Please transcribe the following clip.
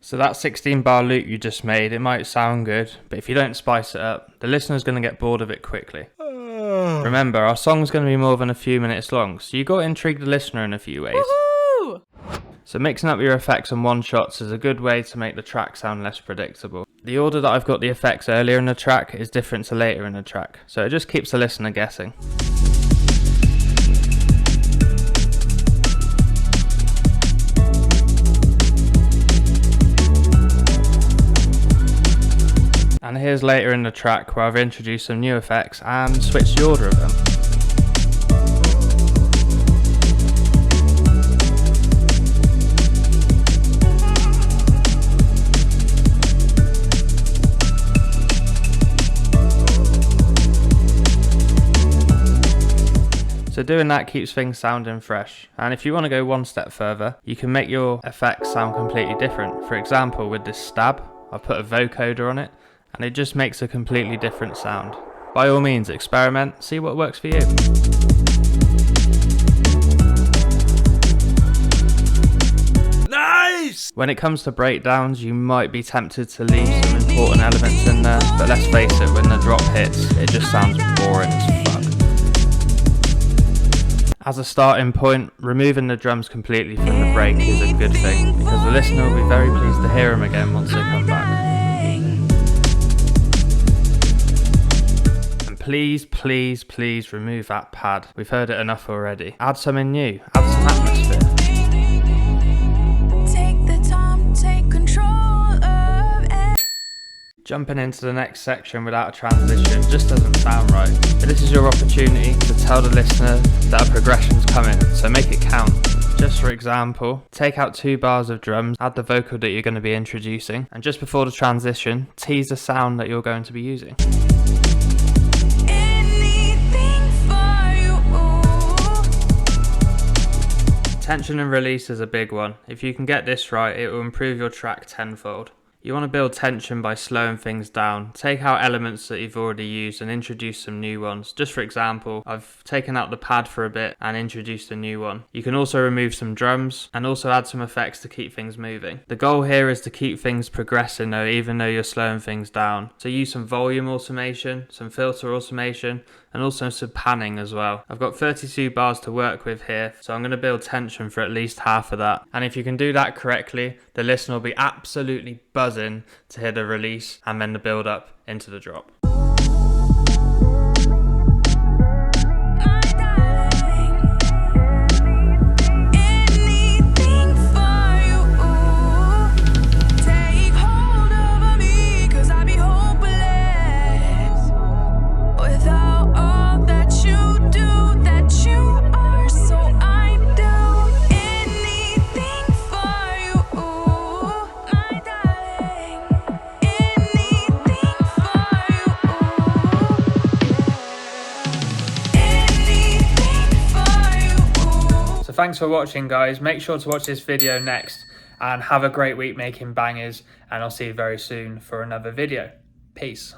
So that 16 bar loop you just made, it might sound good, but if you don't spice it up, the listener's going to get bored of it quickly. Remember, our song's going to be more than a few minutes long, so you got to intrigue the listener in a few ways. Woohoo! So mixing up your effects and one-shots is a good way to make the track sound less predictable. The order that I've got the effects earlier in the track is different to later in the track, so it just keeps the listener guessing. And here's later in the track where I've introduced some new effects and switched the order of them. So doing that keeps things sounding fresh. And if you want to go one step further, you can make your effects sound completely different. For example, with this stab, I've put a vocoder on it, and it just makes a completely different sound. By all means, experiment, see what works for you. Nice! When it comes to breakdowns, you might be tempted to leave some important elements in there, but let's face it, when the drop hits, it just sounds boring as fuck. As a starting point, removing the drums completely from the break is a good thing, because the listener will be very pleased to hear them again once they come back. Please, please, please remove that pad. We've heard it enough already. Add something new. Add some atmosphere. Take the time, take control of it. Jumping into the next section without a transition just doesn't sound right. But this is your opportunity to tell the listener that a progression's coming, so make it count. Just for example, take out 2 bars of drums, add the vocal that you're going to be introducing, and just before the transition, tease the sound that you're going to be using. Tension and release is a big one. If you can get this right, it will improve your track tenfold. You want to build tension by slowing things down. Take out elements that you've already used and introduce some new ones. Just for example, I've taken out the pad for a bit and introduced a new one. You can also remove some drums and also add some effects to keep things moving. The goal here is to keep things progressing though, even though you're slowing things down. So use some volume automation, some filter automation, and also some panning as well. I've got 32 bars to work with here, so I'm going to build tension for at least half of that. And if you can do that correctly, the listener will be absolutely buzzing to hear the release and then the build up into the drop. Thanks for watching, guys. Make sure to watch this video next and have a great week making bangers, and I'll see you very soon for another video. Peace.